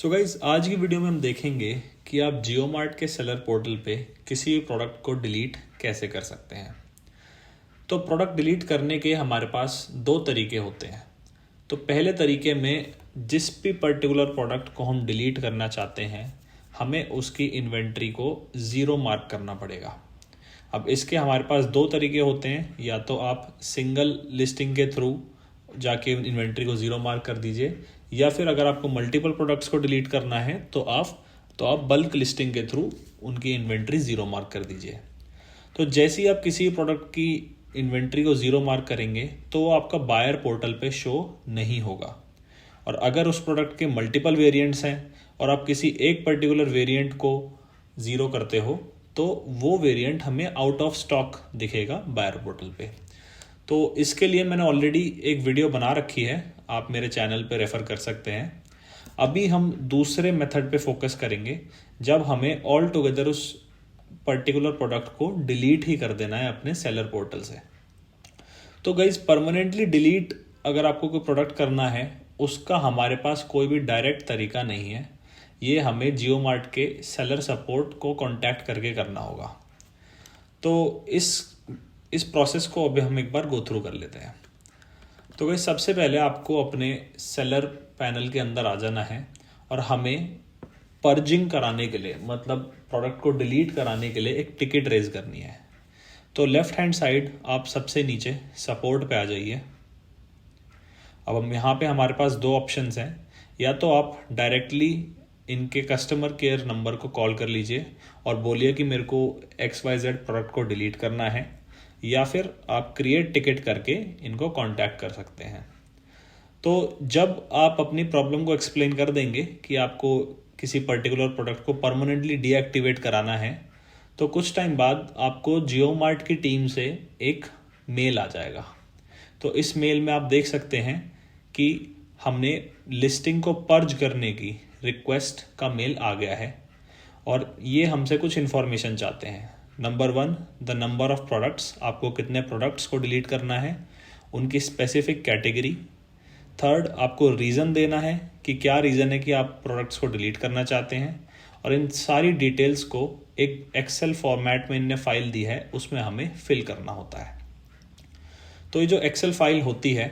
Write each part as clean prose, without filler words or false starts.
So guys आज की video में हम देखेंगे कि आप जियो मार्ट के सेलर पोर्टल पे किसी भी प्रोडक्ट को डिलीट कैसे कर सकते हैं। तो प्रोडक्ट डिलीट करने के हमारे पास दो तरीके होते हैं। तो पहले तरीके में जिस भी पर्टिकुलर प्रोडक्ट को हम डिलीट करना चाहते हैं हमें उसकी इन्वेंट्री को ज़ीरो मार्क करना पड़ेगा। अब इसके हमारे पास दो तरीके होते हैं, या तो आप सिंगल लिस्टिंग के थ्रू जाके इन्वेंट्री को ज़ीरो मार्क कर दीजिए, या फिर अगर आपको मल्टीपल प्रोडक्ट्स को डिलीट करना है तो आप बल्क लिस्टिंग के थ्रू उनकी इन्वेंट्री ज़ीरो मार्क कर दीजिए। तो जैसे ही आप किसी प्रोडक्ट की इन्वेंट्री को ज़ीरो मार्क करेंगे तो वो आपका बायर पोर्टल पे शो नहीं होगा। और अगर उस प्रोडक्ट के मल्टीपल वेरिएंट्स हैं और आप किसी एक पर्टिकुलर वेरिएंट को ज़ीरो करते हो तो वो वेरिएंट हमें आउट ऑफ स्टॉक दिखेगा बायर पोर्टल पे। तो इसके लिए मैंने ऑलरेडी एक वीडियो बना रखी है, आप मेरे चैनल पे रेफ़र कर सकते हैं। अभी हम दूसरे मेथड पे फोकस करेंगे जब हमें ऑल टुगेदर उस पर्टिकुलर प्रोडक्ट को डिलीट ही कर देना है अपने सेलर पोर्टल से। तो गाइज परमानेंटली डिलीट अगर आपको कोई प्रोडक्ट करना है उसका हमारे पास कोई भी डायरेक्ट तरीका नहीं है, ये हमें जियो मार्ट के सेलर सपोर्ट को कांटेक्ट करके करना होगा। तो इस प्रोसेस को अभी हम एक बार गो थ्रू कर लेते हैं। तो गाइस सबसे पहले आपको अपने सेलर पैनल के अंदर आ जाना है और हमें पर्जिंग कराने के लिए, मतलब प्रोडक्ट को डिलीट कराने के लिए एक टिकट रेज करनी है। तो लेफ्ट हैंड साइड आप सबसे नीचे सपोर्ट पे आ जाइए। अब हम यहाँ पे हमारे पास दो ऑप्शंस हैं, या तो आप डायरेक्टली इनके कस्टमर केयर नंबर को कॉल कर लीजिए और बोलिए कि मेरे को XYZ प्रोडक्ट को डिलीट करना है, या फिर आप क्रिएट टिकट करके इनको कांटेक्ट कर सकते हैं। तो जब आप अपनी प्रॉब्लम को एक्सप्लेन कर देंगे कि आपको किसी पर्टिकुलर प्रोडक्ट को परमानेंटली डीएक्टिवेट कराना है तो कुछ टाइम बाद आपको जियो मार्ट की टीम से एक मेल आ जाएगा। तो इस मेल में आप देख सकते हैं कि हमने लिस्टिंग को पर्ज करने की रिक्वेस्ट का मेल आ गया है और ये हमसे कुछ इन्फॉर्मेशन चाहते हैं। Number 1, the number of products, आपको कितने प्रोडक्ट्स को डिलीट करना है, उनकी स्पेसिफिक कैटेगरी। थर्ड, आपको रीज़न देना है कि क्या रीज़न है कि आप प्रोडक्ट्स को डिलीट करना चाहते हैं, और इन सारी डिटेल्स को एक एक्सेल फॉर्मेट में इनने फाइल दी है उसमें हमें फिल करना होता है। तो ये जो एक्सेल फाइल होती है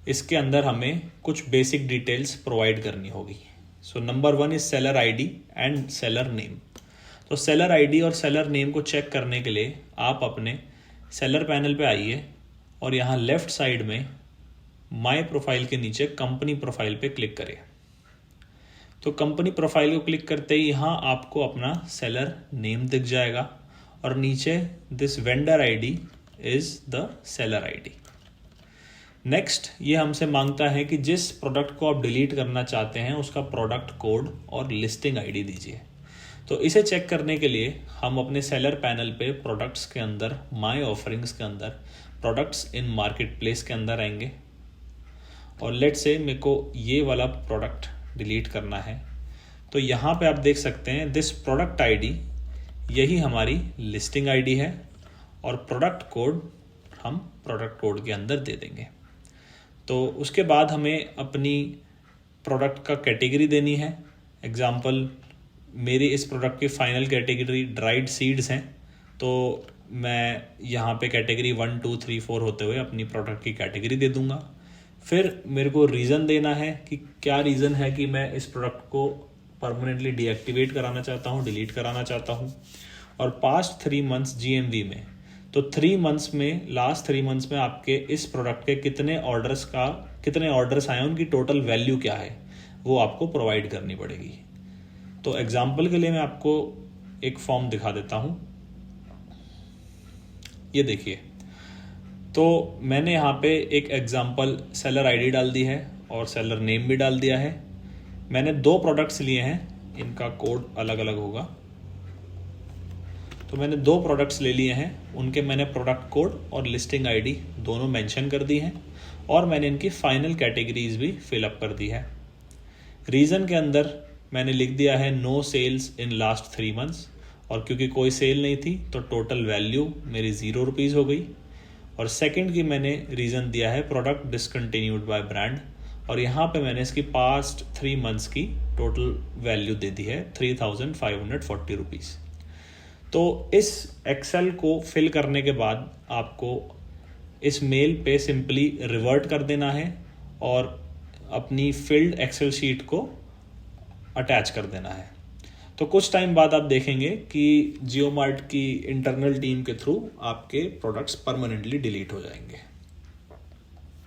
इसके अंदर हमें कुछ बेसिक डिटेल्स प्रोवाइड करनी होगी। So number 1 is seller ID and seller name. तो सेलर आईडी और सेलर नेम को चेक करने के लिए आप अपने सेलर पैनल पे आइए और यहाँ लेफ़्ट साइड में माय प्रोफाइल के नीचे कंपनी प्रोफाइल पे क्लिक करें। तो कंपनी प्रोफाइल को क्लिक करते ही यहाँ आपको अपना सेलर नेम दिख जाएगा और नीचे this vendor ID is the seller ID. Next, ये हमसे मांगता है कि जिस प्रोडक्ट को आप डिलीट करना चाहते हैं उसका प्रोडक्ट कोड और लिस्टिंग आईडी दीजिए। तो इसे चेक करने के लिए हम अपने सेलर पैनल पे प्रोडक्ट्स के अंदर माय ऑफरिंग्स के अंदर प्रोडक्ट्स इन मार्केट प्लेस के अंदर आएंगे और लेट से मेरे को ये वाला प्रोडक्ट डिलीट करना है। तो यहाँ पे आप देख सकते हैं दिस प्रोडक्ट आईडी, यही हमारी लिस्टिंग आईडी है और प्रोडक्ट कोड हम प्रोडक्ट कोड के अंदर दे देंगे। तो उसके बाद हमें अपनी प्रोडक्ट का कैटेगरी देनी है। एग्जाम्पल, मेरी इस प्रोडक्ट की फाइनल कैटेगरी ड्राइड सीड्स हैं, तो मैं यहाँ पे कैटेगरी 1, 2, 3, 4 होते हुए अपनी प्रोडक्ट की कैटेगरी दे दूँगा। फिर मेरे को रीज़न देना है कि क्या रीज़न है कि मैं इस प्रोडक्ट को परमानेंटली डीएक्टिवेट कराना चाहता हूँ, डिलीट कराना चाहता हूँ। और पास्ट 3 मंथ्स GMV में, तो 3 मंथ्स में, लास्ट 3 मंथ्स में आपके इस प्रोडक्ट के कितने ऑर्डर्स आए, उनकी टोटल वैल्यू क्या है, वो आपको प्रोवाइड करनी पड़ेगी। तो एग्जाम्पल के लिए मैं आपको एक फॉर्म दिखा देता हूँ, ये देखिए। तो मैंने यहाँ पे एक एग्जाम्पल सेलर आईडी डाल दी है और सेलर नेम भी डाल दिया है। मैंने 2 प्रोडक्ट्स लिए हैं, इनका कोड अलग अलग होगा। तो मैंने 2 प्रोडक्ट्स ले लिए हैं, उनके मैंने प्रोडक्ट कोड और लिस्टिंग आईडी दोनों मेंशन कर दी हैं और मैंने इनकी फाइनल कैटेगरीज भी फिलअप कर दी है। रीज़न के अंदर मैंने लिख दिया है no sales in last 3 months, और क्योंकि कोई सेल नहीं थी तो टोटल वैल्यू मेरी 0 रुपीज़ हो गई। और सेकंड की मैंने रीज़न दिया है प्रोडक्ट डिसकंटिन्यूड बाय ब्रांड, और यहाँ पे मैंने इसकी पास्ट 3 मंथ्स की टोटल वैल्यू दे दी है 3540 रुपीज़। तो इस एक्सेल को फिल करने के बाद आपको इस मेल पे सिंपली रिवर्ट कर देना है और अपनी फिल्ड एक्सेल शीट को अटैच कर देना है। तो कुछ टाइम बाद आप देखेंगे कि जियो मार्ट की इंटरनल टीम के थ्रू आपके प्रोडक्ट्स परमानेंटली डिलीट हो जाएंगे।